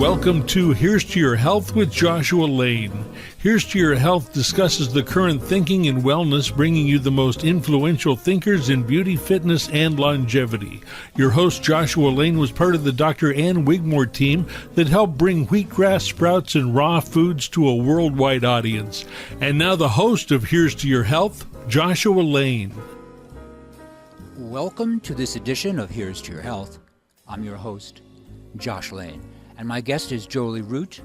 Welcome to Here's to Your Health with Joshua Lane. Here's to Your Health discusses the current thinking in wellness, bringing you the most influential thinkers in beauty, fitness, and longevity. Your host, Joshua Lane, was part of the Dr. Ann Wigmore team that helped bring wheatgrass sprouts and raw foods to a worldwide audience. And now the host of Here's to Your Health, Joshua Lane. Welcome to this edition of Here's to Your Health. I'm your host, Josh Lane. And my guest is Jolie Root.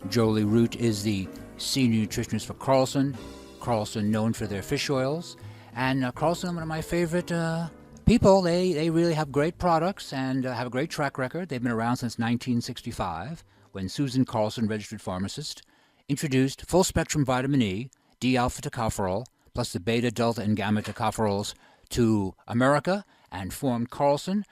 Jolie Root is the senior nutritionist for Carlson. Carlson known for their fish oils. And Carlson, one of my favorite people. They really have great products and have a great track record. They've been around since 1965 when Susan Carlson, registered pharmacist, introduced full-spectrum vitamin E, D-alpha tocopherol, plus the beta, delta, and gamma tocopherols to America and formed Carlson.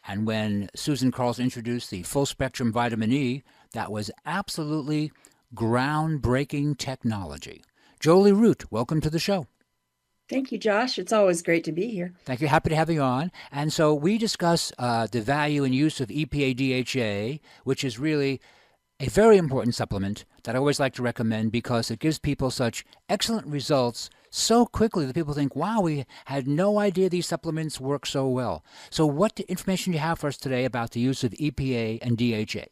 And when Susan Carlson introduced the full-spectrum vitamin E, that was absolutely groundbreaking technology. Jolie Root, welcome to the show. Thank you, Josh. It's always great to be here. Thank you. Happy to have you on. And so we discuss the value and use of EPA-DHA, which is really a very important supplement that I always like to recommend because it gives people such excellent results so quickly that people think, wow, we had no idea these supplements work so well. So what information do you have for us today about the use of EPA and DHA?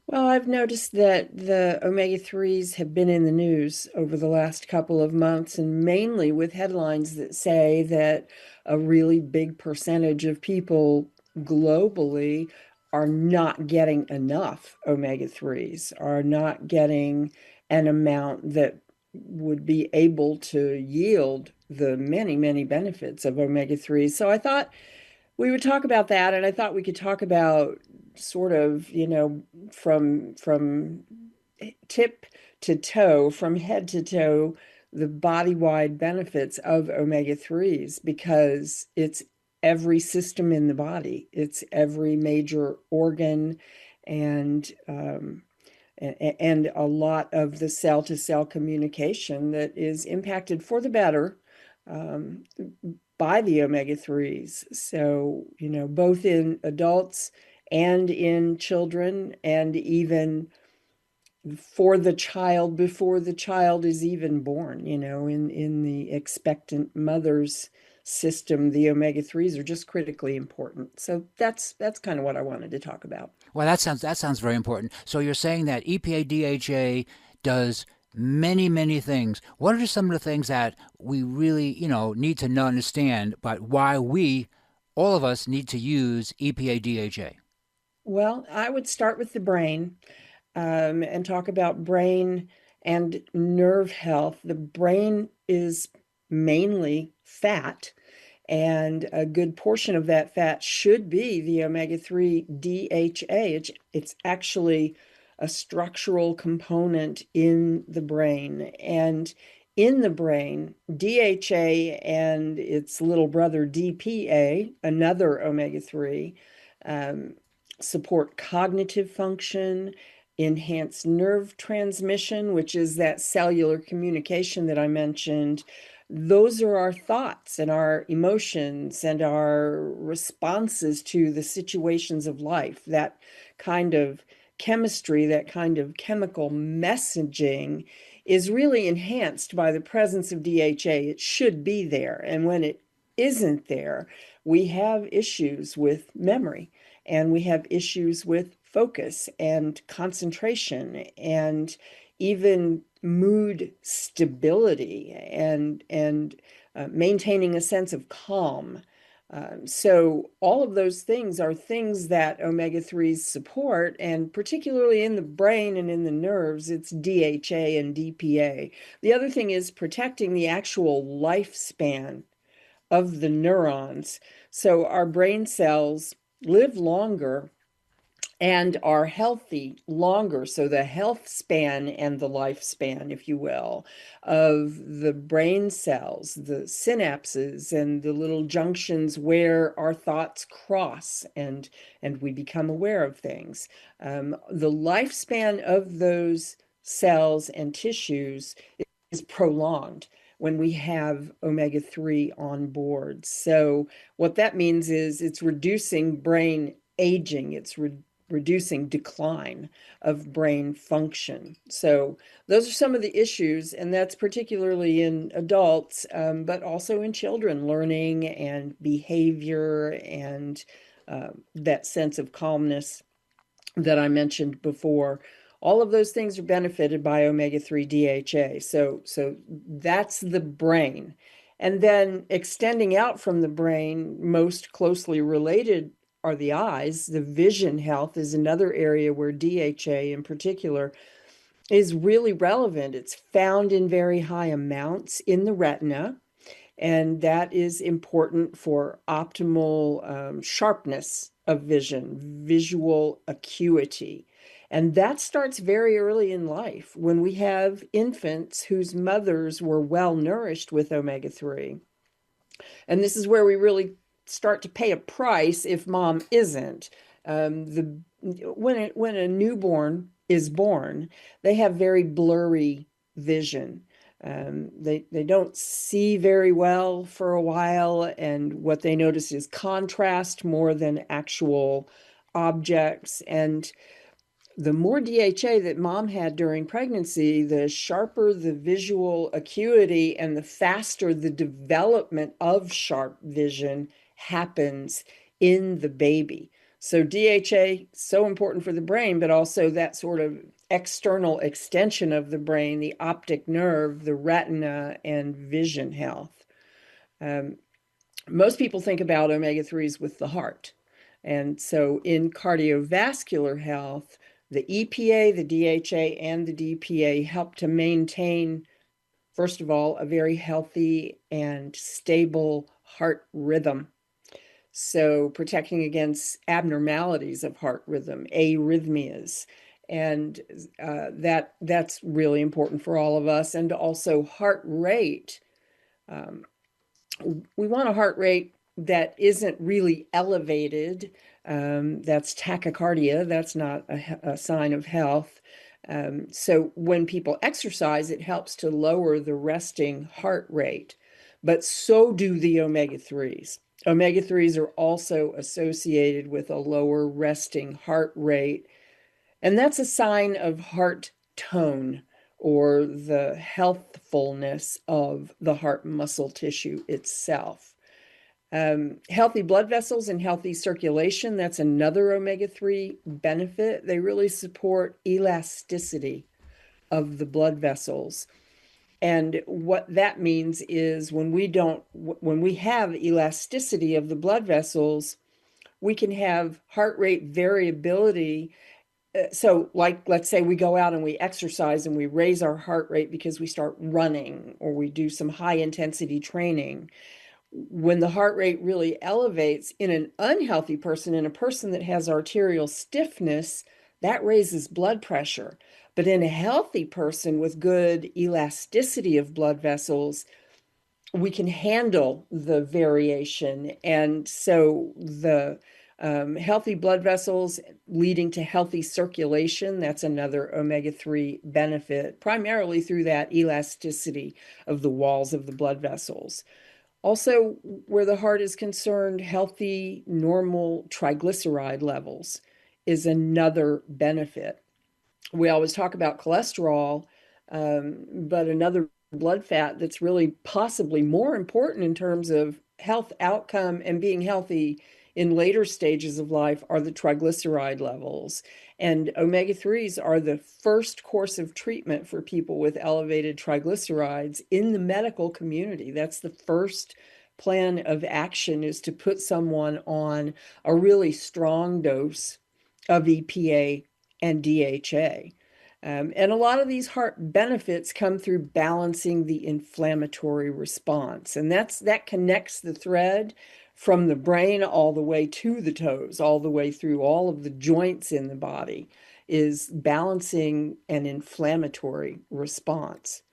Well, I've noticed that the omega-3s have been in the news over the last couple of months, and mainly with headlines that say that a really big percentage of people globally are not getting enough omega-3s, are not getting an amount that would be able to yield the many, many benefits of omega-3s. So I thought we would talk about that, and I thought we could talk about sort of, from tip to toe, from head to toe, the body-wide benefits of omega-3s, because it's every system in the body. It's every major organ and a lot of the cell-to-cell communication that is impacted for the better by the omega-3s. So, both in adults and in children, and even for the child before the child is even born, in the expectant mother's system, the omega-3s are just critically important. So that's kind of what I wanted to talk about. Well, that sounds very important. So you're saying that EPA-DHA does many, many things. What are just some of the things that we really, need to understand, but why all of us, need to use EPA-DHA? Well, I would start with the brain and talk about brain and nerve health. The brain is mainly fat, and a good portion of that fat should be the omega-3 DHA. It's actually a structural component in the brain. And in the brain, DHA and its little brother DPA, another omega-3, support cognitive function, enhance nerve transmission, which is that cellular communication that I mentioned. Those are our thoughts and our emotions and our responses to the situations of life. That kind of chemistry, that kind of chemical messaging is really enhanced by the presence of DHA. It should be there. And when it isn't there, we have issues with memory, and we have issues with focus and concentration, and even mood stability and maintaining a sense of calm. So all of those things are things that omega-3s support, and particularly in the brain and in the nerves, it's DHA and DPA. The other thing is protecting the actual lifespan of the neurons. So our brain cells live longer and are healthy longer. So the health span and the lifespan, if you will, of the brain cells, the synapses and the little junctions where our thoughts cross and we become aware of things. The lifespan of those cells and tissues is prolonged when we have omega-3 on board. So what that means is it's reducing brain aging. It's reducing decline of brain function. So those are some of the issues, and that's particularly in adults, but also in children, learning and behavior and that sense of calmness that I mentioned before. All of those things are benefited by omega-3 DHA. So that's the brain. And then extending out from the brain, most closely related are the eyes. The vision health is another area where DHA in particular is really relevant. It's found in very high amounts in the retina, and that is important for optimal sharpness of vision, visual acuity. And that starts very early in life when we have infants whose mothers were well nourished with omega-3. And this is where we really start to pay a price if mom isn't. When a newborn is born, they have very blurry vision. They don't see very well for a while, and what they notice is contrast more than actual objects. And the more DHA that mom had during pregnancy, the sharper the visual acuity and the faster the development of sharp vision happens in the baby. So DHA, so important for the brain, but also that sort of external extension of the brain, the optic nerve, the retina, and vision health. Most people think about omega-3s with the heart. And so in cardiovascular health, the EPA, the DHA, and the DPA help to maintain, first of all, a very healthy and stable heart rhythm. So protecting against abnormalities of heart rhythm, arrhythmias. And that's really important for all of us. And also heart rate. We want a heart rate that isn't really elevated. That's tachycardia. That's not a sign of health. So when people exercise, it helps to lower the resting heart rate, but so do the omega-3s. Omega-3s are also associated with a lower resting heart rate, and that's a sign of heart tone or the healthfulness of the heart muscle tissue itself. Healthy blood vessels and healthy circulation, that's another omega-3 benefit. They really support elasticity of the blood vessels. And what that means is when we have elasticity of the blood vessels, we can have heart rate variability. So like, let's say we go out and we exercise and we raise our heart rate because we start running or we do some high intensity training. When the heart rate really elevates in an unhealthy person, in a person that has arterial stiffness, that raises blood pressure. But in a healthy person with good elasticity of blood vessels, we can handle the variation. And so the healthy blood vessels leading to healthy circulation, that's another omega-3 benefit, primarily through that elasticity of the walls of the blood vessels. Also, where the heart is concerned, healthy, normal triglyceride levels is another benefit. We always talk about cholesterol, but another blood fat that's really possibly more important in terms of health outcome and being healthy in later stages of life are the triglyceride levels. And omega-3s are the first course of treatment for people with elevated triglycerides in the medical community. That's the first plan of action, is to put someone on a really strong dose of EPA and DHA. And a lot of these heart benefits come through balancing the inflammatory response. And that connects the thread from the brain all the way to the toes, all the way through all of the joints in the body, is balancing an inflammatory response.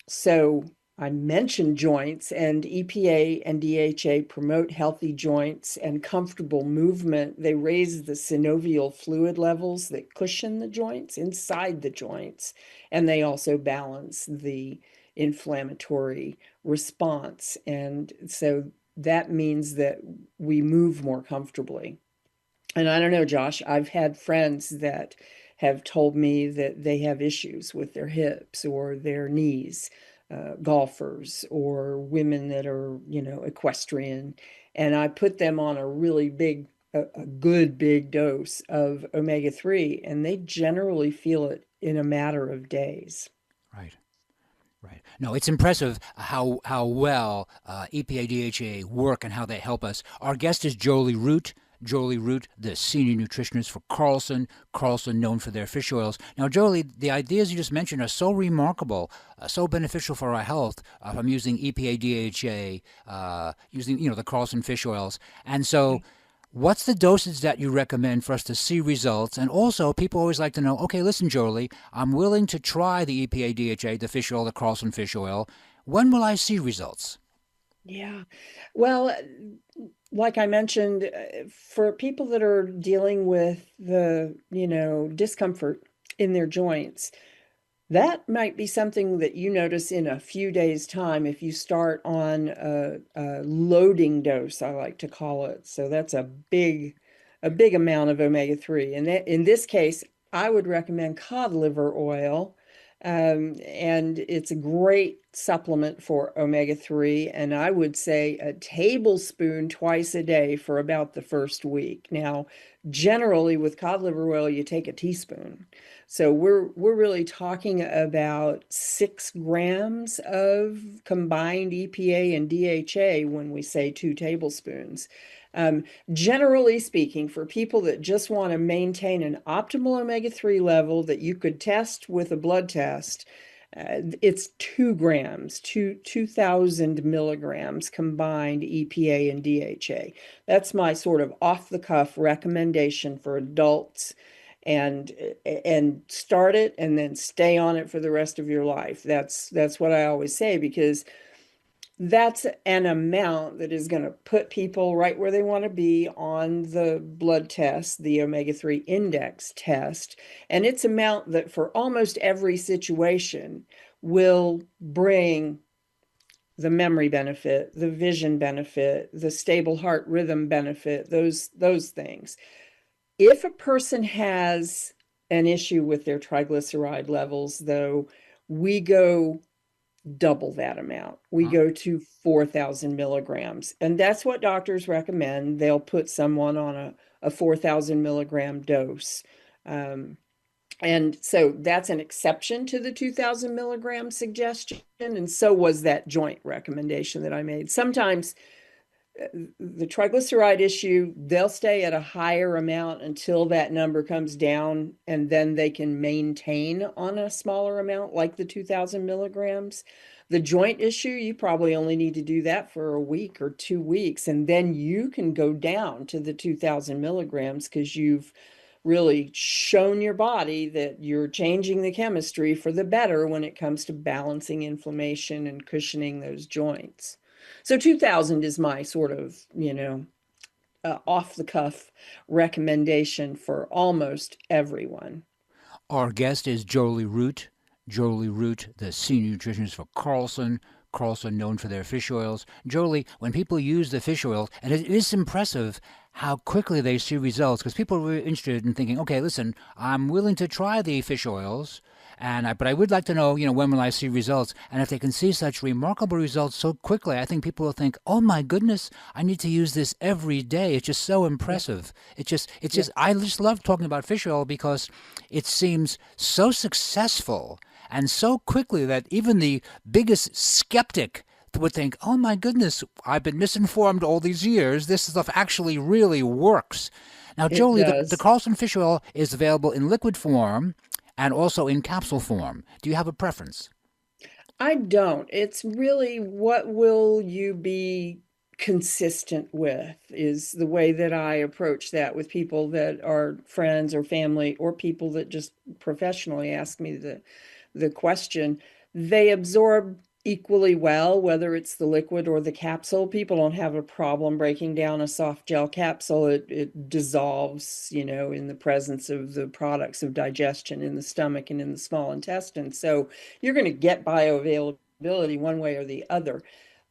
So I mentioned joints, and EPA and DHA promote healthy joints and comfortable movement. They raise the synovial fluid levels that cushion the joints inside the joints, and they also balance the inflammatory response. And so that means that we move more comfortably. And I don't know, Josh, I've had friends that have told me that they have issues with their hips or their knees, golfers or women that are, equestrian. And I put them on a really a good big dose of omega-3, and they generally feel it in a matter of days. Right. Right. No, it's impressive how well EPA DHA work and how they help us. Our guest is Jolie Root. Jolie Root, the senior nutritionist for Carlson. Carlson, known for their fish oils. Now, Jolie, the ideas you just mentioned are so remarkable, so beneficial for our health. From using EPA DHA, using the Carlson fish oils, and so. What's the dosage that you recommend for us to see results? And also, people always like to know, okay, listen, Jolie, I'm willing to try the EPA DHA, the fish oil, the Carlson fish oil. When will I see results? Yeah. Well, like I mentioned, for people that are dealing with the, discomfort in their joints, that might be something that you notice in a few days' time if you start on a loading dose, I like to call it. So that's a big amount of omega-3. And in this case, I would recommend cod liver oil. And it's a great supplement for omega-3. And I would say a tablespoon twice a day for about the first week. Now, generally with cod liver oil, you take a teaspoon. So we're really talking about 6 grams of combined EPA and DHA when we say 2 tablespoons. Um, Generally speaking, for people that just want to maintain an optimal omega-3 level that you could test with a blood test, it's 2 grams, 2,000 milligrams combined EPA and DHA. That's my sort of off the cuff recommendation for adults, and start it and then stay on it for the rest of your life. That's what I always say, because that's an amount that is going to put people right where they want to be on the blood test, the omega-3 index test. And it's amount that for almost every situation will bring the memory benefit, the vision benefit, the stable heart rhythm benefit, those things. If a person has an issue with their triglyceride levels, though, we go double that amount. We Huh? go to 4,000 milligrams. And that's what doctors recommend. They'll put someone on a 4,000 milligram dose. Um, and so that's an exception to the 2,000 milligram suggestion. And so was that joint recommendation that I made. Sometimes the triglyceride issue, they'll stay at a higher amount until that number comes down, and then they can maintain on a smaller amount, like the 2,000 milligrams. The joint issue, you probably only need to do that for a week or 2 weeks, and then you can go down to the 2,000 milligrams because you've really shown your body that you're changing the chemistry for the better when it comes to balancing inflammation and cushioning those joints. So 2000 is my sort of, off the cuff recommendation for almost everyone. Our guest is Jolie Root. Jolie Root, the senior nutritionist for Carlson. Carlson, known for their fish oils. Jolie, when people use the fish oils, and it is impressive how quickly they see results, because people are really interested in thinking, okay, listen, I'm willing to try the fish oils, but I would like to know, when will I see results? And if they can see such remarkable results so quickly, I think people will think, oh my goodness, I need to use this every day. It's just so impressive. I just love talking about fish oil because it seems so successful and so quickly that even the biggest skeptic would think, oh my goodness, I've been misinformed all these years. This stuff actually really works. Now, It Jolie, the does. Carlson fish oil is available in liquid form and also in capsule form. Do you have a preference? I don't. It's really what will you be consistent with is the way that I approach that with people that are friends or family or people that just professionally ask me the question. They absorb equally well, whether it's the liquid or the capsule. People don't have a problem breaking down a soft gel capsule. It dissolves, in the presence of the products of digestion in the stomach and in the small intestine. So you're going to get bioavailability one way or the other.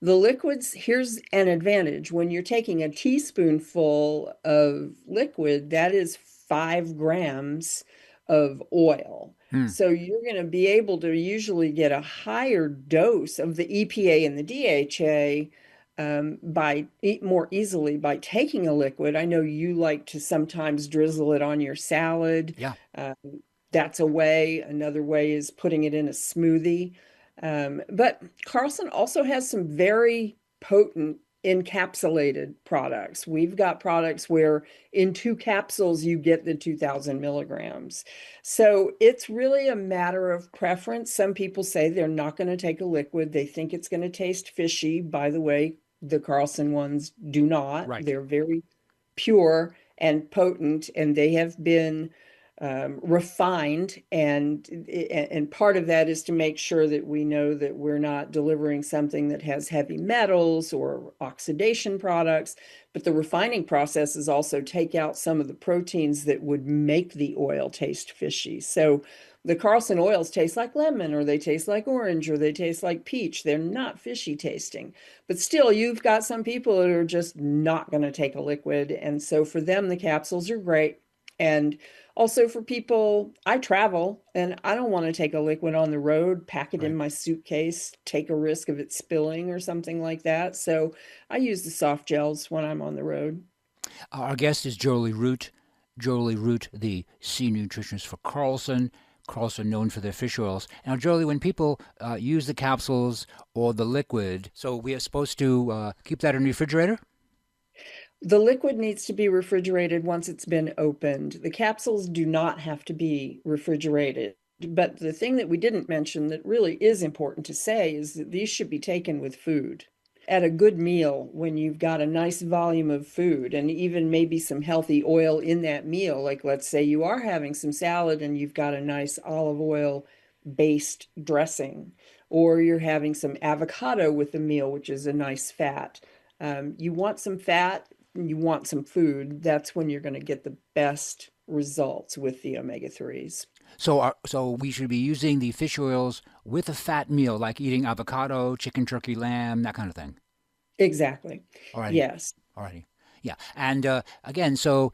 The liquids, here's an advantage. When you're taking a teaspoonful of liquid, that is 5 grams of oil. Hmm. So you're going to be able to usually get a higher dose of the EPA and the DHA by more easily by taking a liquid. I know you like to sometimes drizzle it on your salad. Yeah. Um, that's a way. Another way is putting it in a smoothie. But Carlson also has some very potent encapsulated products. We've got products where in 2 capsules you get the 2000 milligrams. So it's really a matter of preference. Some people say they're not going to take a liquid. They think it's going to taste fishy. By the way, the Carlson ones do not. Right. They're very pure and potent, and they have been refined, and part of that is to make sure that we know that we're not delivering something that has heavy metals or oxidation products. But the refining processes also take out some of the proteins that would make the oil taste fishy. So the Carlson oils taste like lemon, or they taste like orange, or they taste like peach. They're not fishy tasting. But still, you've got some people that are just not going to take a liquid. And so for them, the capsules are great. And also for people, I travel and I don't want to take a liquid on the road, pack it in Right. my suitcase, take a risk of it spilling or something like that. So I use the soft gels when I'm on the road. Our guest is Jolie Root. Jolie Root, the senior nutritionist for Carlson. Carlson known for their fish oils. Now, Jolie, when people use the capsules or the liquid, so we are supposed to keep that in the refrigerator? The liquid needs to be refrigerated once it's been opened. The capsules do not have to be refrigerated. But the thing that we didn't mention that really is important to say is that these should be taken with food. At a good meal, when you've got a nice volume of food and even maybe some healthy oil in that meal, like let's say you are having some salad and you've got a nice olive oil based dressing, or you're having some avocado with the meal, which is a nice fat. You want some fat, you want some food. That's when you're going to get the best results with the omega-3s. So we should be using the fish oils with a fat meal, like eating avocado, chicken, turkey, lamb, that kind of thing. Exactly. Alrighty, Yes. alrighty, yeah. And again, so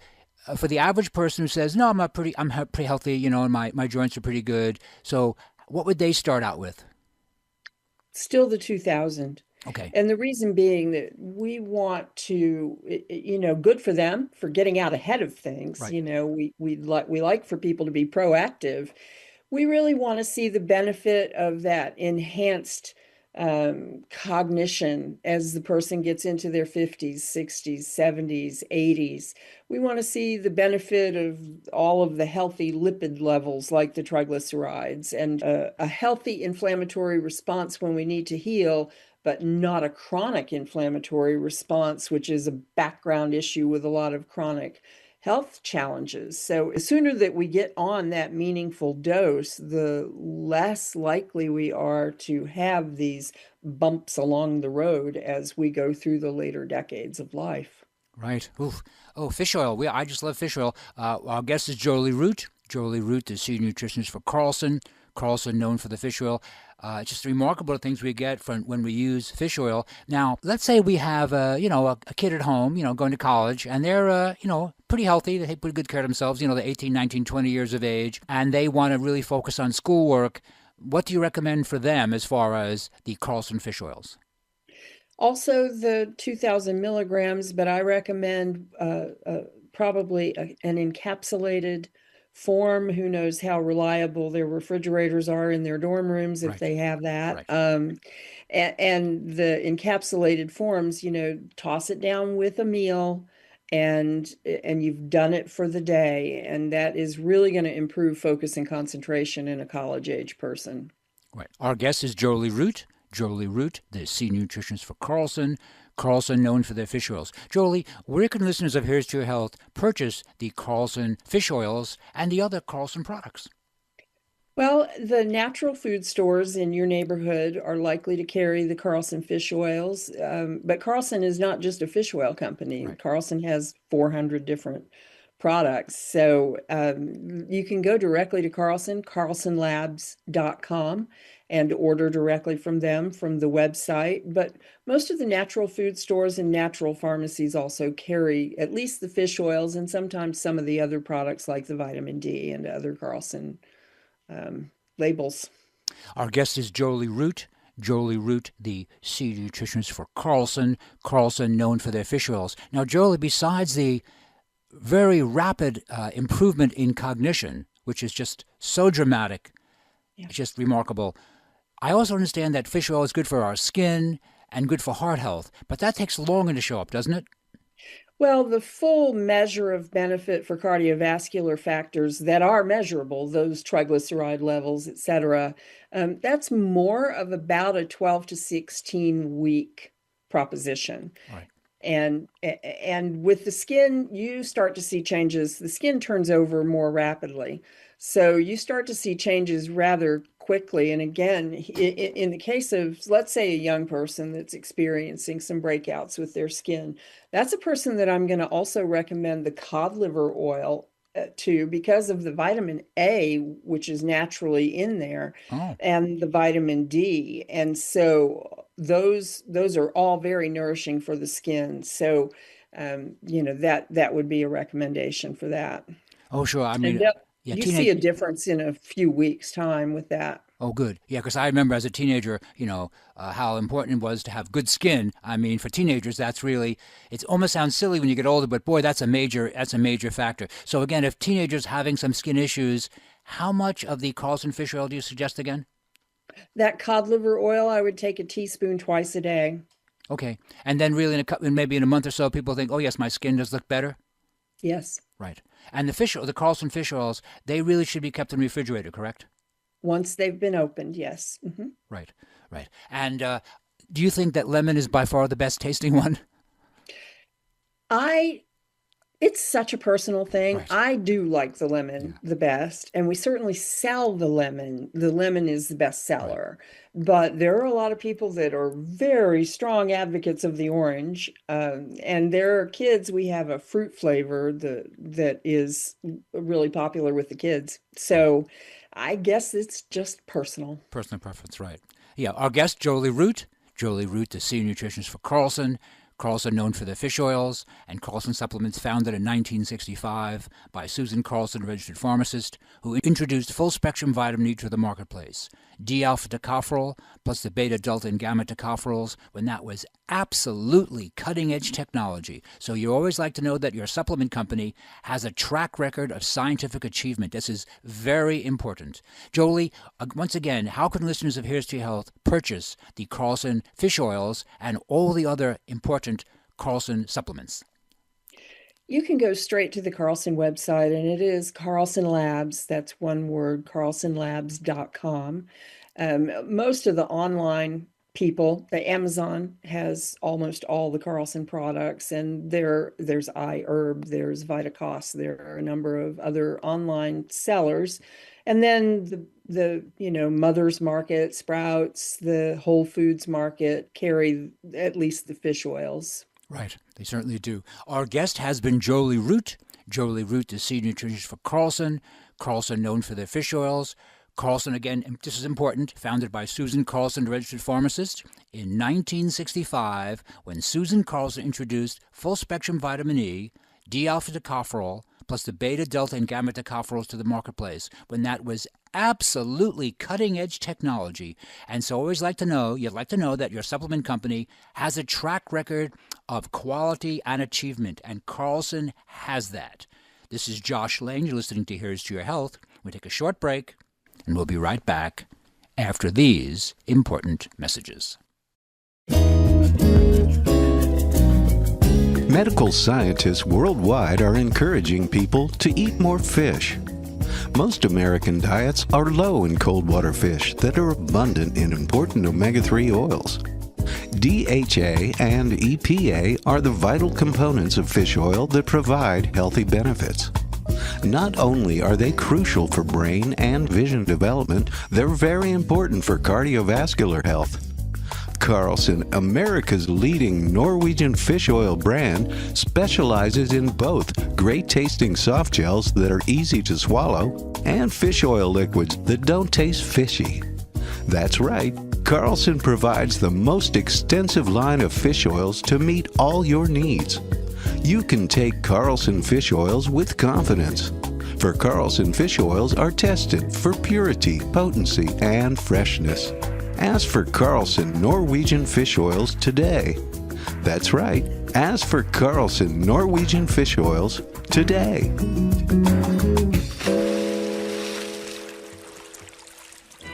for the average person who says, "No, I'm pretty healthy, and my joints are pretty good." So what would they start out with? Still the 2000. Okay, And the reason being that we want to, good for them for getting out ahead of things. right. We like for people to be proactive. We really want to see the benefit of that enhanced cognition as the person gets into their 50s, 60s, 70s, 80s. We want to see the benefit of all of the healthy lipid levels like the triglycerides and a healthy inflammatory response when we need to heal, but not a chronic inflammatory response, which is a background issue with a lot of chronic health challenges. So the sooner that we get on that meaningful dose, the less likely we are to have these bumps along the road as we go through the later decades of life. Right. Oof. Oh, fish oil. I just love fish oil. Our guest is Jolie Root. Jolie Root, the senior nutritionist for Carlson. Carlson known for the fish oil. Just remarkable things we get from when we use fish oil. Now, let's say we have a kid at home, going to college, and they're pretty healthy. They take pretty good care of themselves. They're 18, 19, 20 years of age, and they want to really focus on schoolwork. What do you recommend for them as far as the Carlson fish oils? Also, the 2000 milligrams, but I recommend probably an encapsulated form. Who knows how reliable their refrigerators are in their dorm rooms if Right. they have that. Right. And the encapsulated forms, toss it down with a meal and you've done it for the day. And that is really going to improve focus and concentration in a college age person. Right. Our guest is Jolie Root. Jolie Root, the senior nutritionist for Carlson. Carlson known for their fish oils. Jolie, where can listeners of Here's to Your Health purchase the Carlson fish oils and the other Carlson products? Well, the natural food stores in your neighborhood are likely to carry the Carlson fish oils, but Carlson is not just a fish oil company. Right. Carlson has 400 different products. So you can go directly to carlsonlabs.com, and order directly from them from the website. But most of the natural food stores and natural pharmacies also carry at least the fish oils and sometimes some of the other products like the vitamin D and other Carlson labels. Our guest is Jolie Root. Jolie Root, the senior nutritionist for Carlson. Carlson, known for their fish oils. Now, Jolie, besides the very rapid improvement in cognition, which is just so dramatic, it's just remarkable, I also understand that fish oil is good for our skin and good for heart health, but that takes longer to show up, doesn't it? Well, the full measure of benefit for cardiovascular factors that are measurable, those triglyceride levels, et cetera, that's more of about a 12 to 16 week proposition. Right. And with the skin, you start to see changes. The skin turns over more rapidly. So you start to see changes rather quickly. And again, in the case of, let's say, a young person that's experiencing some breakouts with their skin, that's a person that I'm going to also recommend the cod liver oil to, because of the vitamin A, which is naturally in there, and the vitamin D. And so those are all very nourishing for the skin. So, that would be a recommendation for that. Oh, sure. I mean, you see a difference in a few weeks' time with that. Oh, good. Yeah, because I remember as a teenager, how important it was to have good skin. I mean, for teenagers, that's really, it almost sounds silly when you get older, but boy, that's a major factor. So again, if teenagers having some skin issues, how much of the Carlson fish oil do you suggest again? That cod liver oil, I would take a teaspoon twice a day. Okay. And then really maybe in a month or so, people think, oh yes, my skin does look better? Yes. Right. And the Carlson fish oils, they really should be kept in the refrigerator, correct? Once they've been opened, yes. Mm-hmm. Right. And do you think that lemon is by far the best tasting one? It's such a personal thing. Right. I do like the lemon the best, and we certainly sell the lemon. The lemon is the best seller. Right. But there are a lot of people that are very strong advocates of the orange. And there are kids, we have a fruit flavor that is really popular with the kids. So I guess it's just personal. Personal preference, right. Yeah, our guest, Jolie Root. Jolie Root, the senior nutritionist for Carlson. Carlson, known for their fish oils, and Carlson Supplements, founded in 1965 by Susan Carlson, a registered pharmacist, who introduced full-spectrum vitamin E to the marketplace. D-alpha tocopherol plus the beta-delta and gamma tocopherols, when that was absolutely cutting-edge technology. So you always like to know that your supplement company has a track record of scientific achievement. This is very important. Jolie, once again, how can listeners of Here's to Your Health purchase the Carlson fish oils and all the other important Carlson supplements? You can go straight to the Carlson website, and it is Carlson Labs. That's one word, carlsonlabs.com. Most of the online people, the Amazon has almost all the Carlson products, and there's iHerb, there's VitaCost, there are a number of other online sellers. And then the Mother's Market, Sprouts, the Whole Foods Market carry at least the fish oils. Right, they certainly do. Our guest has been Jolie Root. Jolie Root, the senior nutritionist for Carlson. Carlson, known for their fish oils. Carlson, again, this is important, founded by Susan Carlson, a registered pharmacist, in 1965, when Susan Carlson introduced full-spectrum vitamin E, D-alpha tocopherol, plus the beta, delta, and gamma tocopherols to the marketplace, when that was absolutely cutting-edge technology. And so you'd like to know that your supplement company has a track record of quality and achievement, and Carlson has that. This is Josh Lane. You're listening to Here's to Your Health. We'll take a short break, and we'll be right back after these important messages. Medical scientists worldwide are encouraging people to eat more fish. Most American diets are low in cold water fish that are abundant in important omega-3 oils. DHA and EPA are the vital components of fish oil that provide healthy benefits. Not only are they crucial for brain and vision development, they're very important for cardiovascular health. Carlson, America's leading Norwegian fish oil brand, specializes in both great tasting soft gels that are easy to swallow and fish oil liquids that don't taste fishy. That's right, Carlson provides the most extensive line of fish oils to meet all your needs. You can take Carlson fish oils with confidence, for Carlson fish oils are tested for purity, potency, and freshness. Ask for Carlson Norwegian fish oils today. That's right, ask for Carlson Norwegian fish oils today.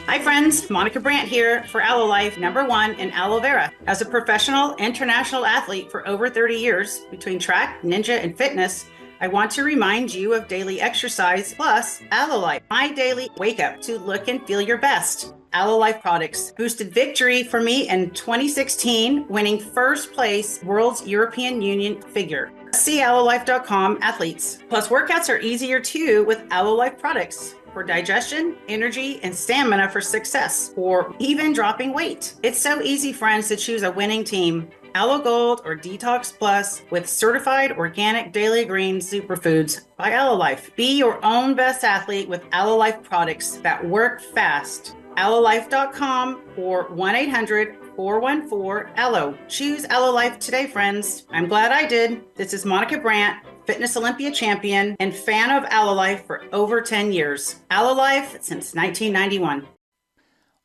Hi friends, Monica Brandt here for Aloe Life #1 in aloe vera. As a professional international athlete for over 30 years between track, ninja, and fitness, I want to remind you of daily exercise plus Aloe Life, my daily wake up to look and feel your best. Aloe Life products boosted victory for me in 2016, winning first place World's European Union figure. See aloelife.com athletes. Plus workouts are easier too with Aloe Life products for digestion, energy, and stamina for success, or even dropping weight. It's so easy, friends, to choose a winning team. Aloe Gold or Detox Plus with certified organic daily green superfoods by Aloe Life. Be your own best athlete with Aloe Life products that work fast. aloelife.com or 1-800-414-ALOE. Choose Aloe Life today, friends. I'm glad I did. This is Monica Brandt, Fitness Olympia champion and fan of Aloe Life for over 10 years. Aloe Life since 1991.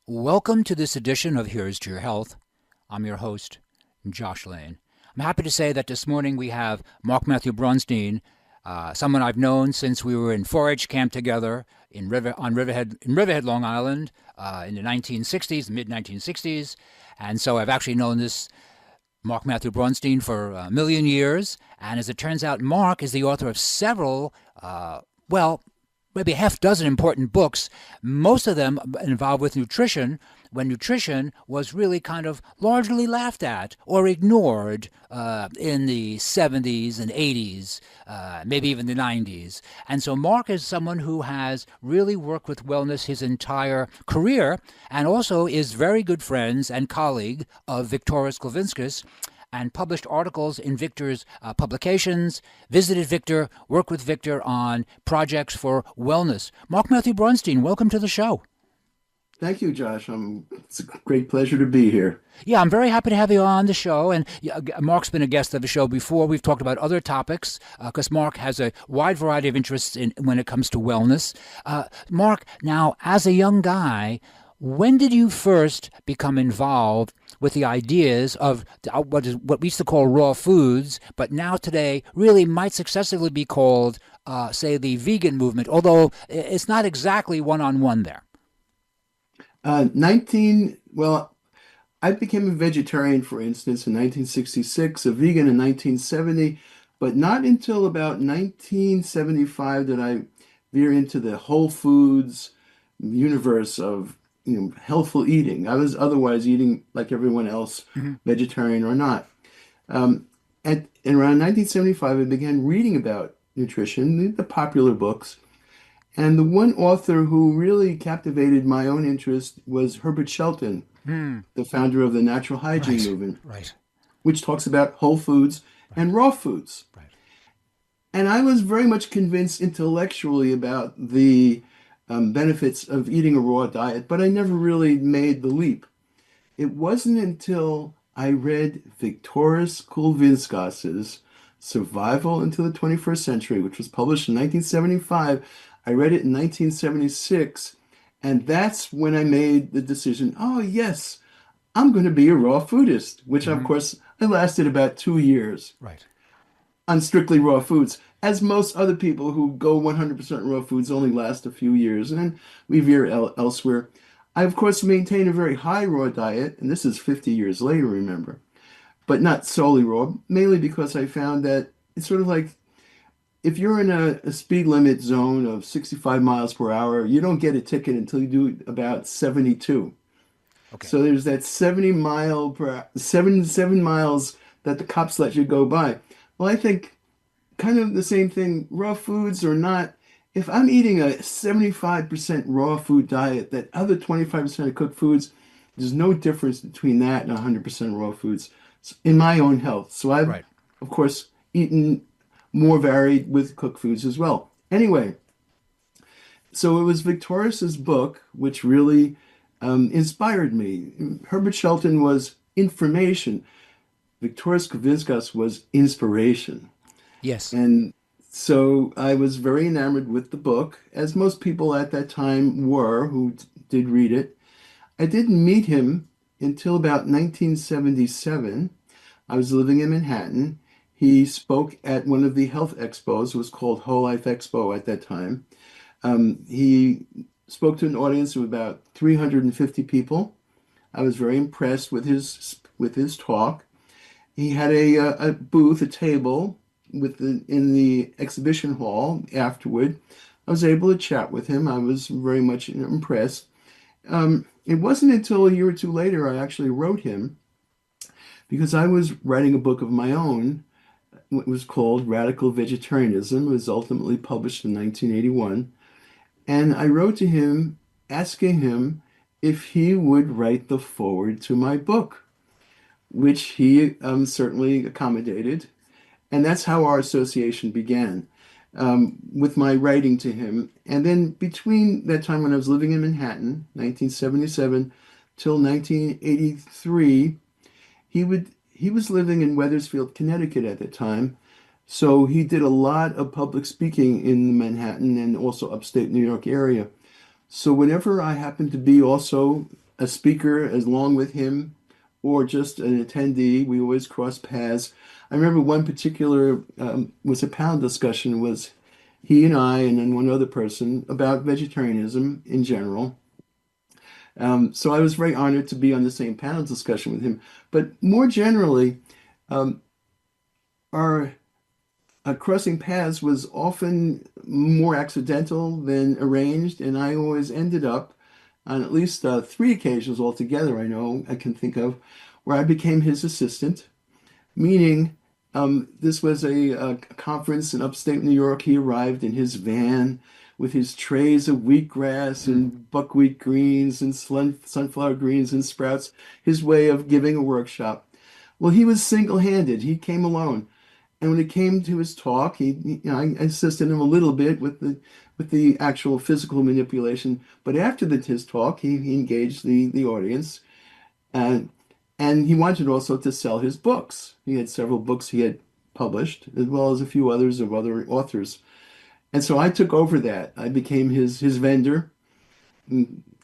Welcome to this edition of Here's to Your Health. I'm your host, Josh Lane. I'm happy to say that this morning we have Mathew Braunstein, someone I've known since we were in 4-H camp together in Riverhead, Long Island, in the 1960s, the mid-1960s. And so I've actually known this Mathew Braunstein for a million years. And as it turns out, Mark is the author of several, maybe a half dozen important books, most of them involved with nutrition, when nutrition was really kind of largely laughed at or ignored in the 70s and 80s, maybe even the 90s. And so Mark is someone who has really worked with wellness his entire career and also is very good friends and colleague of Viktoras Kulvinskas, and published articles in Victor's publications, visited Victor, worked with Victor on projects for wellness. Mathew Braunstein, welcome to the show. Thank you, Josh. It's a great pleasure to be here. Yeah, I'm very happy to have you on the show. And Mark's been a guest of the show before. We've talked about other topics because Mark has a wide variety of interests when it comes to wellness. Mark, now, as a young guy, when did you first become involved with the ideas of what we used to call raw foods, but now today really might successively be called, say, the vegan movement, although it's not exactly one-on-one there? I became a vegetarian, for instance, in 1966, a vegan in 1970, but not until about 1975 did I veer into the whole foods universe of healthful eating. I was otherwise eating like everyone else, vegetarian or not. And around 1975, I began reading about nutrition, the popular books. And the one author who really captivated my own interest was Herbert Shelton, the founder of the natural hygiene movement, which talks about whole foods and raw foods. Right. And I was very much convinced intellectually about the benefits of eating a raw diet, but I never really made the leap. It wasn't until I read Viktoras Kulvinskas's Survival into the 21st Century, which was published in 1975. I read it in 1976, and that's when I made the decision, oh yes, I'm going to be a raw foodist, which of course I lasted about 2 years on strictly raw foods. As most other people who go 100% raw foods only last a few years, and then we veer elsewhere. I, of course, maintain a very high raw diet, and this is 50 years later, remember, but not solely raw, mainly because I found that it's sort of like if you're in a speed limit zone of 65 miles per hour, you don't get a ticket until you do about 72. Okay. So there's that 7 miles that the cops let you go by. Well, I think kind of the same thing, raw foods or not, if I'm eating a 75% raw food diet, that other 25% of cooked foods, there's no difference between that and 100% raw foods in my own health. So I've, Right. of course, eaten more varied with cooked foods as well. Anyway, so it was Victoria's book which really inspired me. Herbert Shelton was information. Victoria's Kavinskas was inspiration. Yes. And so I was very enamored with the book, as most people at that time were who did read it. I didn't meet him until about 1977. I was living in Manhattan. He spoke at one of the health expos. It was called Whole Life Expo at that time. He spoke to an audience of about 350 people. I was very impressed with his talk. He had a booth, a table in the exhibition hall afterward. I was able to chat with him. I was very much impressed. It wasn't until a year or two later I actually wrote him because I was writing a book of my own. It was called Radical Vegetarianism. It was ultimately published in 1981. And I wrote to him asking him if he would write the foreword to my book, which he certainly accommodated. And that's how our association began, with my writing to him. And then between that time when I was living in Manhattan, 1977, till 1983, he was living in Wethersfield, Connecticut at the time. So he did a lot of public speaking in the Manhattan and also upstate New York area. So whenever I happened to be also a speaker along with him or just an attendee, we always crossed paths. I remember one particular was a panel discussion was he and I and then one other person about vegetarianism in general. So I was very honored to be on the same panel discussion with him. But more generally, our crossing paths was often more accidental than arranged, and I always ended up on at least three occasions altogether I can think of, where I became his assistant, meaning this was a conference in upstate New York. He arrived in his van with his trays of wheatgrass and buckwheat greens and sunflower greens and sprouts, his way of giving a workshop. Well, he was single-handed. He came alone. And when it came to his talk, I assisted him a little bit with the actual physical manipulation. But after his talk, he engaged the audience, and he wanted also to sell his books. He had several books he had published, as well as a few others of other authors. And so I took over that. I became his vendor,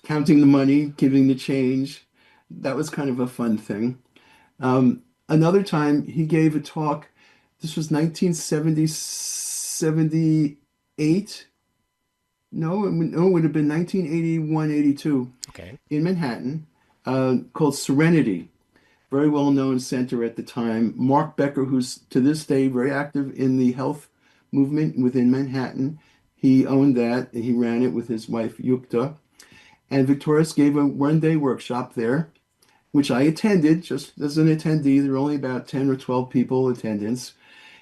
counting the money, giving the change. That was kind of a fun thing. Another time, he gave a talk. This was 1978. No, it would have been 1981, 82 Okay. in Manhattan, called Serenity. Very well-known center at the time. Mark Becker, who's to this day very active in the health movement within Manhattan, he owned that. He ran it with his wife, Yukta. And Victorious gave a one-day workshop there, which I attended just as an attendee. There were only about 10 or 12 people in attendance.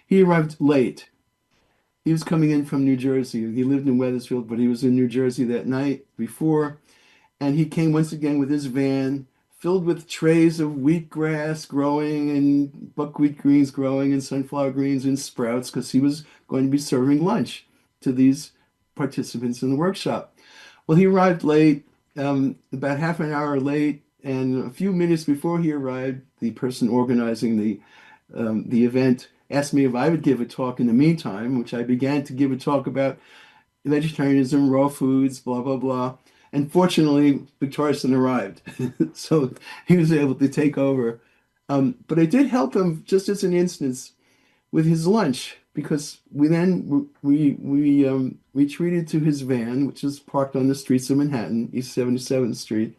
He arrived late. He was coming in from New Jersey. He lived in Wethersfield, but he was in New Jersey that night before. And he came once again with his van filled with trays of wheatgrass growing and buckwheat greens growing and sunflower greens and sprouts because he was going to be serving lunch to these participants in the workshop. Well, he arrived late, about half an hour late, and a few minutes before he arrived, the person organizing the event asked me if I would give a talk in the meantime, which I began to give a talk about vegetarianism, raw foods, blah, blah, blah. And fortunately, Victorison arrived, so he was able to take over. But I did help him, just as an instance, with his lunch, because we then retreated to his van, which is parked on the streets of Manhattan, East 77th Street.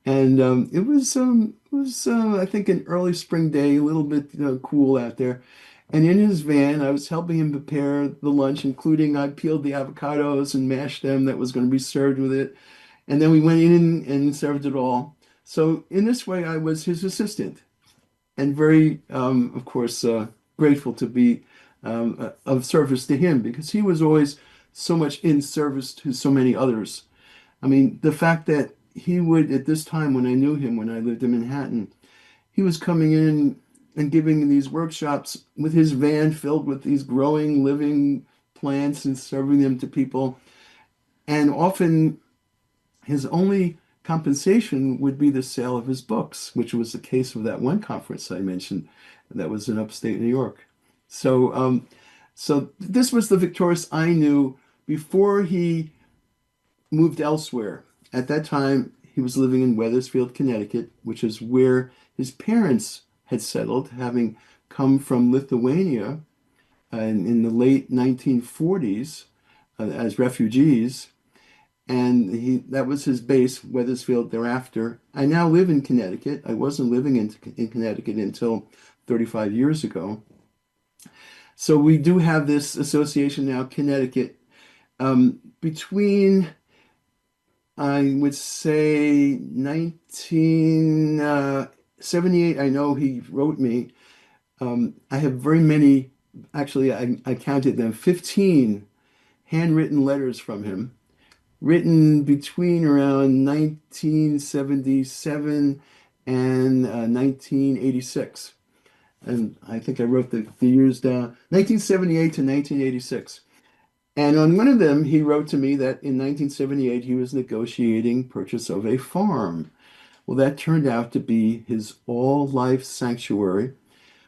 And it was I think an early spring day, a little bit cool out there. And in his van, I was helping him prepare the lunch, including I peeled the avocados and mashed them that was going to be served with it. And then we went in and served it all. So in this way, I was his assistant and very, of course, grateful to be of service to him because he was always so much in service to so many others. I mean, the fact that he would, at this time when I knew him, when I lived in Manhattan, he was coming in and giving these workshops with his van filled with these growing, living plants and serving them to people. And often his only compensation would be the sale of his books, which was the case of that one conference I mentioned that was in upstate New York. So this was the Victorious I knew before he moved elsewhere. At that time, he was living in Wethersfield, Connecticut, which is where his parents had settled, having come from Lithuania in the late 1940s as refugees. And that was his base, Wethersfield, thereafter. I now live in Connecticut. I wasn't living in Connecticut until 35 years ago. So we do have this association now, Connecticut, between, I would say, 1978. I know he wrote me. I have very many, actually, I counted them, 15 handwritten letters from him, written between around 1977 and 1986. And I think I wrote the years down, 1978 to 1986. And on one of them, he wrote to me that in 1978, he was negotiating purchase of a farm. Well, that turned out to be his all-life sanctuary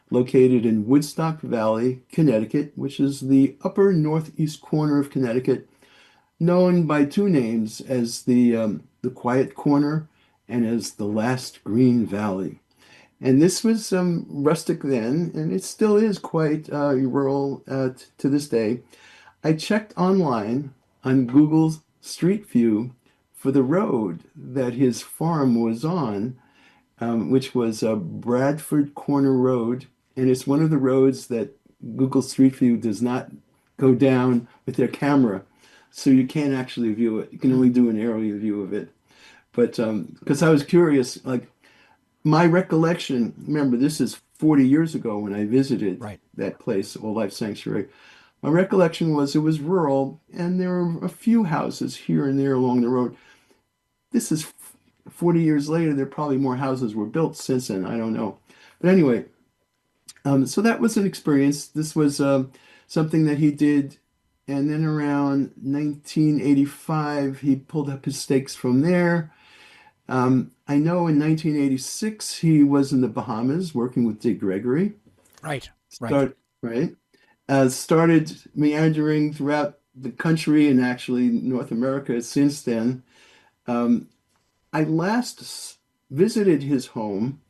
located in Woodstock Valley, Connecticut, which is the upper northeast corner of Connecticut, known by two names, as the Quiet Corner and as the Last Green Valley. And this was rustic then, and it still is quite rural to this day. I checked online on Google Street View for the road that his farm was on, which was Bradford Corner Road. And it's one of the roads that Google Street View does not go down with their camera. So you can't actually view it. You can only do an aerial view of it. But because I was curious, like my recollection, remember, this is 40 years ago when I visited that place, All Life Sanctuary. My recollection was it was rural and there were a few houses here and there along the road. This is 40 years later. There probably more houses were built since then. I don't know. But anyway, so that was an experience. This was something that he did. And then around 1985, he pulled up his stakes from there. I know in 1986, he was in the Bahamas working with Dick Gregory. Right. Started meandering throughout the country and actually North America since then. I last visited his home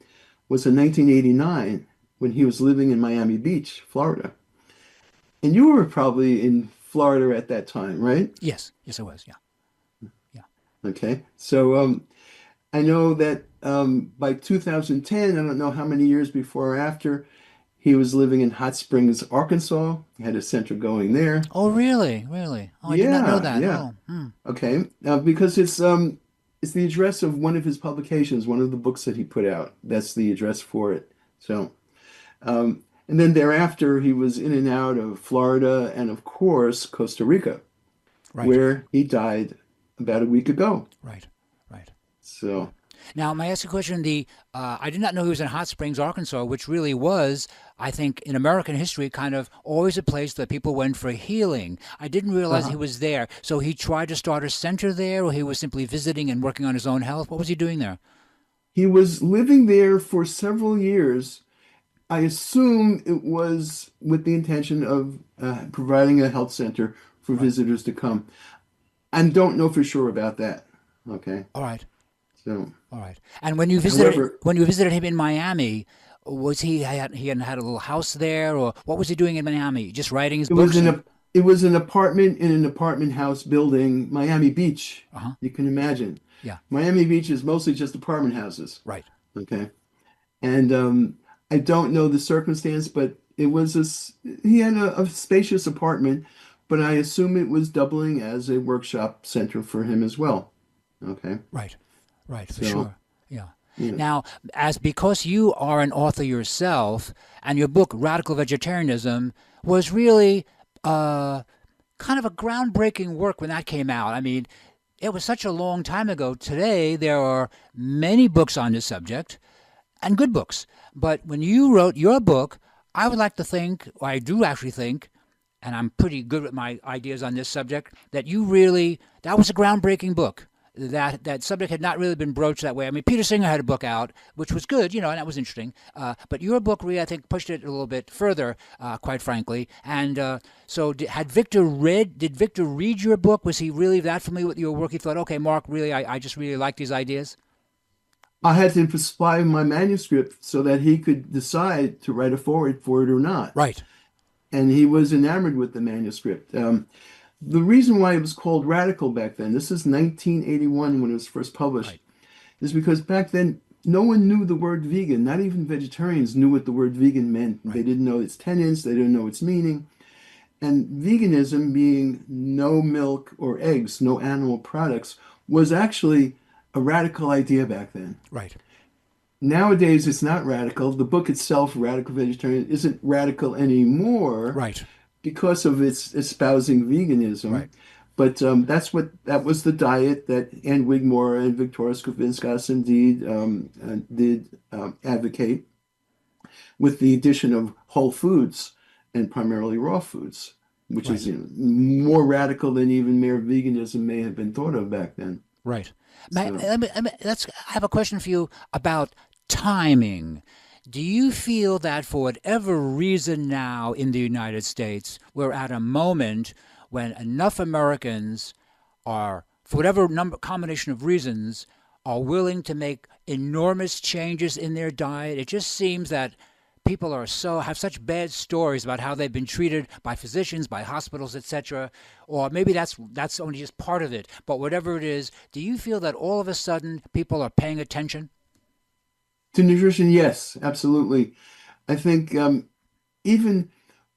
was in 1989 when he was living in Miami Beach, Florida. And you were probably in Florida at that time, right? Yes, I was. Yeah. Okay, so I know that by 2010, I don't know how many years before or after, he was living in Hot Springs, Arkansas. He had a center going there. Oh, really? Oh, I did not know that. Yeah. Oh, Okay, because it's the address of one of his publications, one of the books that he put out. That's the address for it. So, and then thereafter, he was in and out of Florida and, of course, Costa Rica, where he died about a week ago. Right. So now, may I ask a question? I did not know he was in Hot Springs, Arkansas, which really was, I think, in American history, kind of always a place that people went for healing. I didn't realize he was there. So he tried to start a center there, or he was simply visiting and working on his own health? What was he doing there? He was living there for several years. I assume it was with the intention of providing a health center for visitors to come. I don't know for sure about that. Okay. All right. So. All right. And when you visited him in Miami, was he had a little house there, or what was he doing in Miami? Just writing his books? It was an apartment in an apartment house building, Miami Beach. You can imagine. Yeah. Miami Beach is mostly just apartment houses. Right. Okay. And I don't know the circumstance, but it was he had a spacious apartment, but I assume it was doubling as a workshop center for him as well. Okay. Right, for sure. Yeah. Now, because you are an author yourself, and your book, Radical Vegetarianism, was really kind of a groundbreaking work when that came out. I mean, it was such a long time ago. Today, there are many books on this subject, and good books. But when you wrote your book, I would like to think, or I do actually think, and I'm pretty good with my ideas on this subject, that that was a groundbreaking book. That subject had not really been broached that way. I mean, Peter Singer had a book out, which was good, and that was interesting. But your book really, I think, pushed it a little bit further, quite frankly. And so did Victor read your book? Was he really that familiar with your work? He thought, okay, Mark, really, I just really like these ideas? I had to supply my manuscript so that he could decide to write a foreword for it or not. Right. And he was enamored with the manuscript. The reason why it was called Radical back then, this is 1981 when it was first published, Right. is because back then no one knew the word vegan. Not even vegetarians knew what the word vegan meant. Right. They didn't know its tenets, they didn't know its meaning. And veganism, being no milk or eggs, no animal products, was actually a radical idea back then. Right. Nowadays, it's not radical. The book itself, Radical Vegetarian, isn't radical anymore. Right. Because of its espousing veganism. Right. But that was the diet that Ann Wigmore and Victoria Skouvinskas indeed did advocate, with the addition of whole foods and primarily raw foods, which Right. is more radical than even mere veganism may have been thought of back then. Right. So- I have a question for you about timing. Do you feel that for whatever reason now in the United States, we're at a moment when enough Americans are, for whatever combination of reasons, are willing to make enormous changes in their diet? It just seems that people have such bad stories about how they've been treated by physicians, by hospitals, etc. Or maybe that's only just part of it. But whatever it is, do you feel that all of a sudden people are paying attention? To nutrition, yes, absolutely. I think even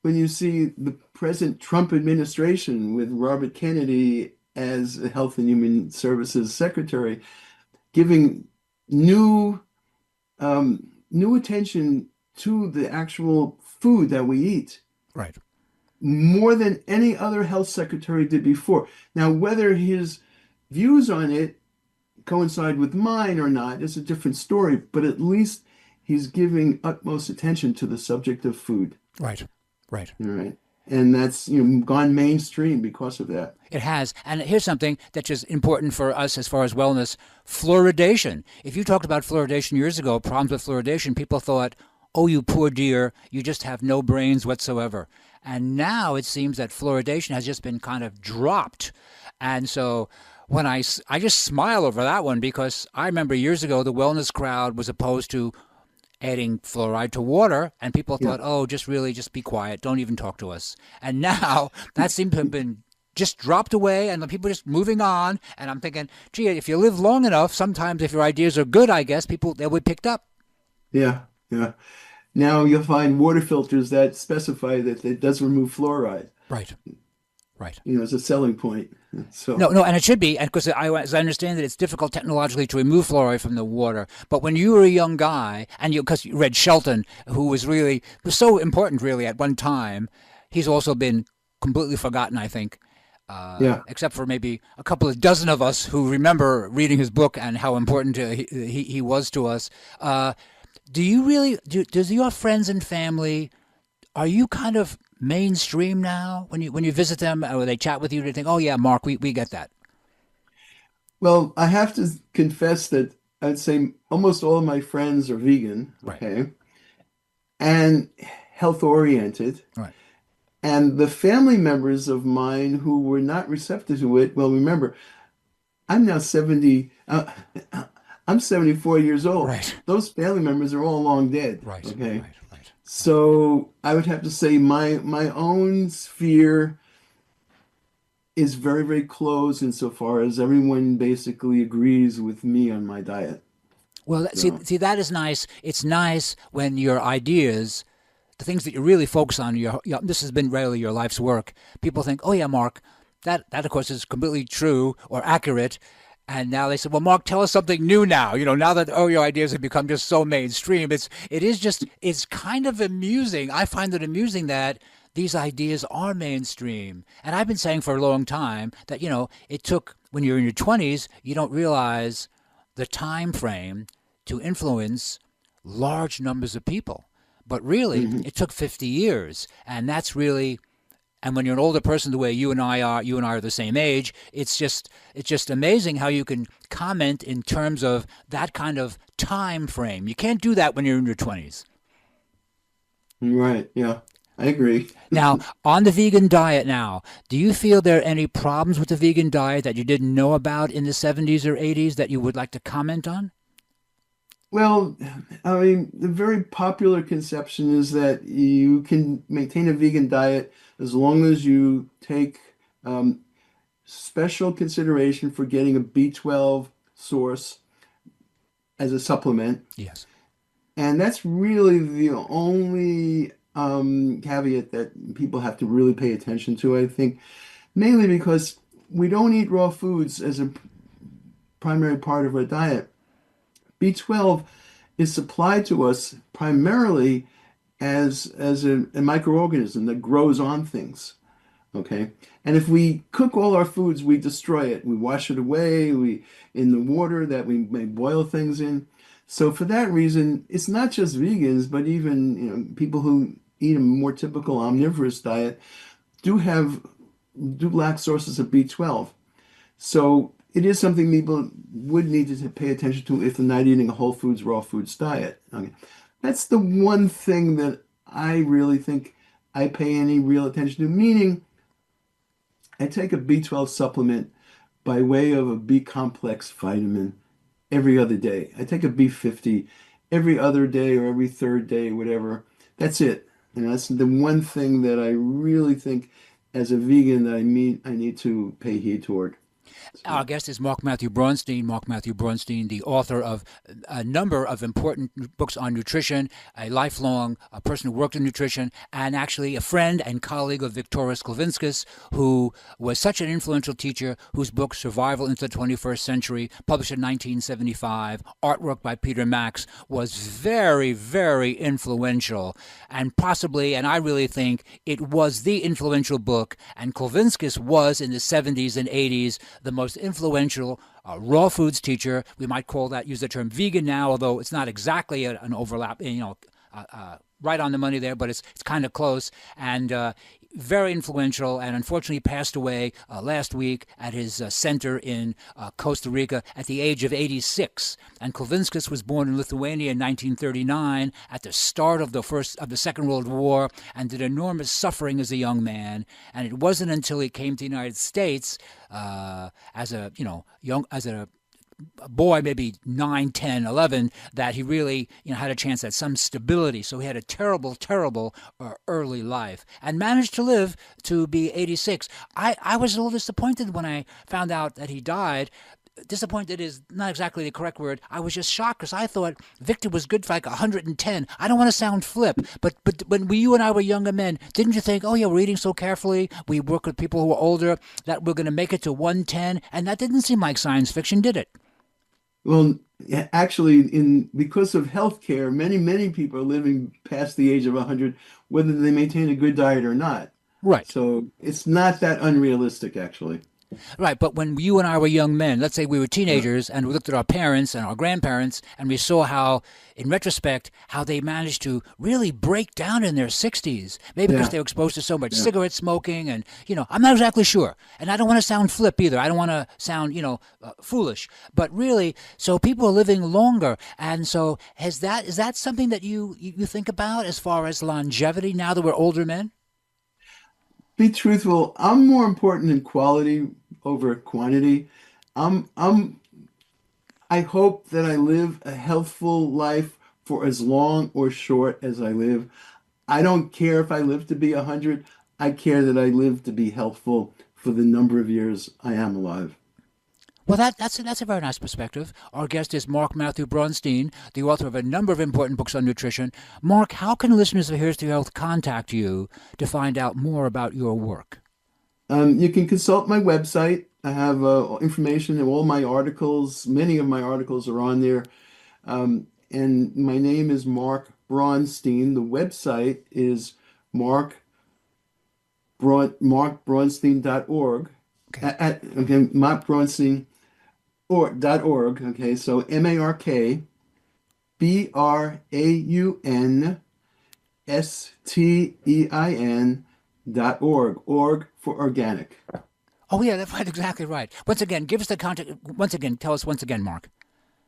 when you see the present Trump administration with Robert Kennedy as the Health and Human Services Secretary, giving new attention to the actual food that we eat, Right. more than any other health secretary did before. Now, whether his views on it coincide with mine or not is a different story, but at least he's giving utmost attention to the subject of food. Right. Right. All right. And that's gone mainstream because of that. It has. And here's something that's just important for us as far as wellness: fluoridation. If you talked about fluoridation years ago, problems with fluoridation, people thought, oh, you poor dear, you just have no brains whatsoever. And now it seems that fluoridation has just been kind of dropped. And so when I just smile over that one, because I remember years ago the wellness crowd was opposed to adding fluoride to water, and people thought, oh, just be quiet, don't even talk to us. And now that seems to have been just dropped away, and the people are just moving on. And I'm thinking, gee, if you live long enough, sometimes if your ideas are good, I guess they'll be picked up. Yeah, yeah. Now you'll find water filters that specify that it does remove fluoride. Right. Right. As a selling point. So No, and it should be, because as I understand it, it's difficult technologically to remove fluoride from the water. But when you were a young guy, and because you read Shelton, who was so important really at one time, he's also been completely forgotten, I think. Except for maybe a couple of dozen of us who remember reading his book and how important he was to us. Does your friends and family, are you kind of mainstream now when you visit them, or they chat with you? Do they think, oh yeah, Mark, we get that? Well, I have to confess that I'd say almost all of my friends are vegan, Right. okay, and health oriented. Right. And the family members of mine who were not receptive to it, well, remember, I'm now 70, I'm 74 years old. Right. Those family members are all long dead. Right. Okay. Right. Right. So I would have to say my own sphere is very, very close insofar as everyone basically agrees with me on my diet. Well, So- see, that is nice. It's nice when your ideas, the things that you really focus on, this has been really your life's work. People think, oh yeah, Mark, that of course is completely true or accurate. And now they said, well, Mark, tell us something new now. Now that your ideas have become just so mainstream, it's kind of amusing. I find it amusing that these ideas are mainstream. And I've been saying for a long time that, it took, when you're in your 20s, you don't realize the time frame to influence large numbers of people. But really, it took 50 years. And that's really, and when you're an older person the way you and I are the same age, it's just amazing how you can comment in terms of that kind of time frame. You can't do that when you're in your 20s. Right. Yeah, I agree. Now, on the vegan diet now, do you feel there are any problems with the vegan diet that you didn't know about in the 70s or 80s that you would like to comment on? Well, I mean, the very popular conception is that you can maintain a vegan diet as long as you take special consideration for getting a B12 source as a supplement. Yes. And that's really the only caveat that people have to really pay attention to, I think, mainly because we don't eat raw foods as a primary part of our diet. B12 is supplied to us primarily as a microorganism that grows on things. Okay. And if we cook all our foods, we destroy it. We wash it away, in the water that we may boil things in. So for that reason, it's not just vegans, but even people who eat a more typical omnivorous diet do lack sources of B12. So it is something people would need to pay attention to if they're not eating a whole foods, raw foods diet. Okay. That's the one thing that I really think I pay any real attention to, meaning I take a B12 supplement by way of a B complex vitamin every other day. I take a B50 every other day or every third day, whatever. That's it. And that's the one thing that I really think as a vegan that I need to pay heed toward. Our guest is Mathew Braunstein. Mathew Braunstein, the author of a number of important books on nutrition, a lifelong person who worked in nutrition, and actually a friend and colleague of Viktoras Kulvinskas, who was such an influential teacher, whose book Survival into the 21st Century, published in 1975, artwork by Peter Max, was very, very influential, and possibly, and I really think, it was the influential book, and Kulvinskas was, in the 70s and 80s, the most influential raw foods teacher. We might use the term vegan now, although it's not exactly an overlap, right on the money there, but it's kind of close, and very influential, and unfortunately passed away last week at his center in Costa Rica at the age of 86. And Kulvinskas was born in Lithuania in 1939 at the start of the Second World War, and did enormous suffering as a young man. And it wasn't until he came to the United States as a boy, maybe 9, 10, 11, that he really had a chance at some stability. So he had a terrible, terrible early life and managed to live to be 86. I was a little disappointed when I found out that he died. Disappointed is not exactly the correct word. I was just shocked because I thought Victor was good for like 110. I don't want to sound flip, but when you and I were younger men, didn't you think, oh yeah, we're eating so carefully, we work with people who are older, that we're going to make it to 110? And that didn't seem like science fiction, did it? Well, actually, because of healthcare, many people are living past the age of 100, whether they maintain a good diet or not. Right. So it's not that unrealistic, actually. Right, but when you and I were young men, let's say we were teenagers, and we looked at our parents and our grandparents, and we saw how, in retrospect, how they managed to really break down in their 60s, maybe because they were exposed to so much cigarette smoking, and, I'm not exactly sure. And I don't want to sound flip either. I don't want to sound, foolish. But really, so people are living longer. And so is that something that you think about as far as longevity now that we're older men? Be truthful, I'm more important in quality over quantity. I hope that I live a healthful life for as long or short as I live. I don't care if I live to be 100. I care that I live to be healthful for the number of years I am alive. Well, that's a very nice perspective. Our guest is Mathew Braunstein, the author of a number of important books on nutrition. Mark, how can listeners of Here's to Your Health contact you to find out more about your work? You can consult my website. I have information in all my articles. Many of my articles are on there. And my name is Mark Braunstein. The website is markbraunstein.org. Okay. Okay, markbraunstein.org. Okay, so MarkBraunstein.org. Org for organic. Oh, yeah, that's right, exactly right. Once again, give us the contact. Tell us once again, Mark.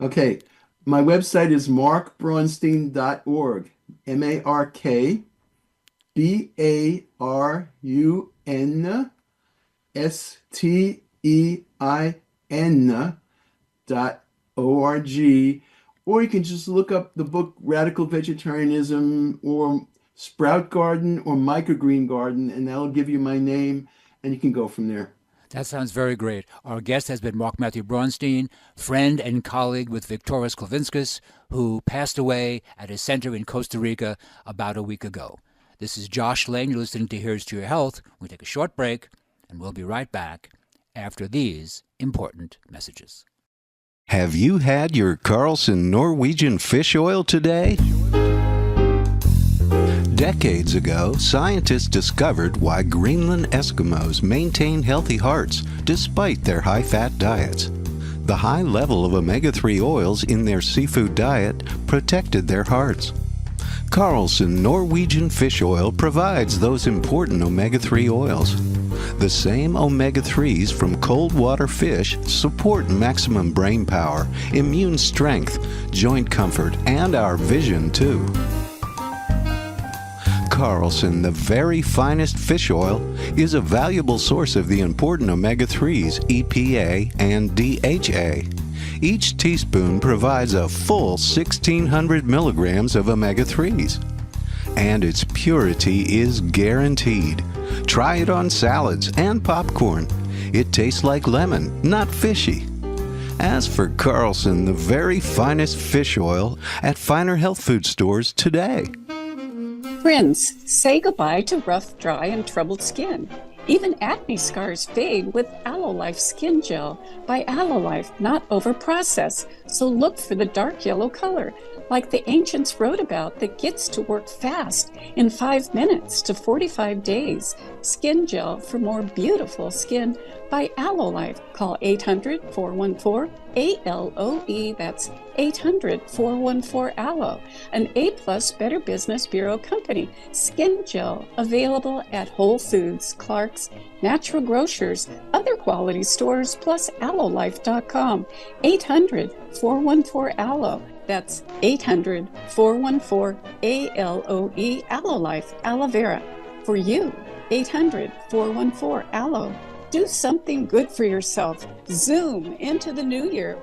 Okay, my website is markbraunstein.org. MarkBraunstein.org. Or you can just look up the book Radical Vegetarianism or Sprout Garden or Microgreen Garden, and that'll give you my name, and you can go from there. That sounds very great. Our guest has been Mark Mathew Braunstein, friend and colleague with Victoras Klavinskas, who passed away at a center in Costa Rica about a week ago. This is Josh Lane. You're listening to Here's to Your Health. We take a short break, and we'll be right back after these important messages. Have you had your Carlson Norwegian fish oil today? Decades ago, scientists discovered why Greenland Eskimos maintain healthy hearts despite their high-fat diets. The high level of omega-3 oils in their seafood diet protected their hearts. Carlson Norwegian fish oil provides those important omega-3 oils. The same omega-3s from cold water fish support maximum brain power, immune strength, joint comfort, and our vision too. Carlson, the very finest fish oil, is a valuable source of the important omega-3s, EPA and DHA. Each teaspoon provides a full 1,600 milligrams of omega-3s. And its purity is guaranteed. Try it on salads and popcorn. It tastes like lemon, not fishy. Ask for Carlson, the very finest fish oil, at finer health food stores today. Friends, say goodbye to rough, dry, and troubled skin. Even acne scars fade with AlloLife Skin Gel by AlloLife, not over-processed. So look for the dark yellow color, like the ancients wrote about, that gets to work fast in 5 minutes to 45 days. Skin Gel for more beautiful skin by AlloLife. Call 800-414-ALOE. That's 800-414-ALLO. An A-plus Better Business Bureau company. Skin Gel available at Whole Foods, Clark's, Natural Grocers, other quality stores, plus allolife.com. 800-414-ALLO. That's 800-414-ALOE. AlloLife, aloe vera. For you, 800-414-ALLO. Do something good for yourself. Zoom into the new year.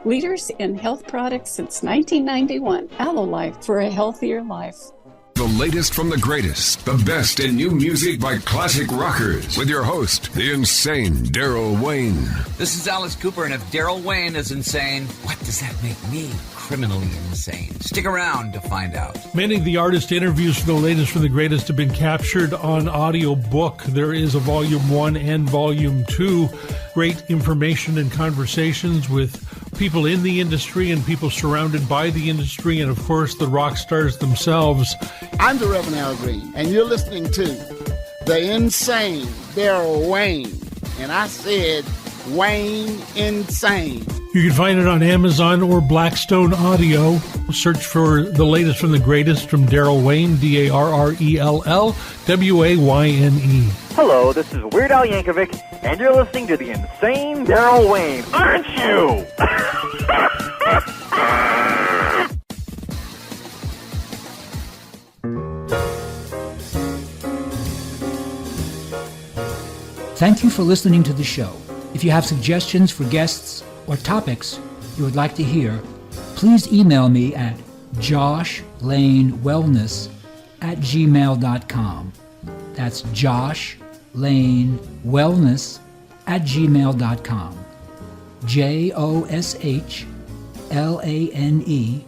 Leaders in health products since 1991. AlloLife, for a healthier life. The latest from the greatest, the best in new music by classic rockers, with your host, the insane Daryl Wayne. This is Alice Cooper, and if Daryl Wayne is insane, what does that make me? Criminally insane. Stick around to find out. Many of the artist interviews for the latest from the greatest have been captured on audio book. There is a Volume 1 and Volume 2. Great information and conversations with people in the industry and people surrounded by the industry, and of course the rock stars themselves. I'm the Reverend Al Green, and you're listening to the insane Daryl Wayne. And I said Wayne Insane. You can find it on Amazon or Blackstone Audio. Search for the latest from the greatest from Daryl Wayne, Darrell Wayne. Hello, this is Weird Al Yankovic, and you're listening to the insane Daryl Wayne, aren't you? Thank you for listening to the show. If you have suggestions for guests or topics you would like to hear, please email me at joshlane.wellness@gmail.com. That's joshlane@gmail.com. JOSHLANE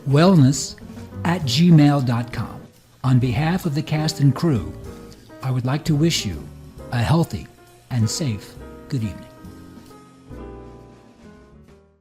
wellness@gmail.com. On behalf of the cast and crew, I would like to wish you a healthy and safe good evening.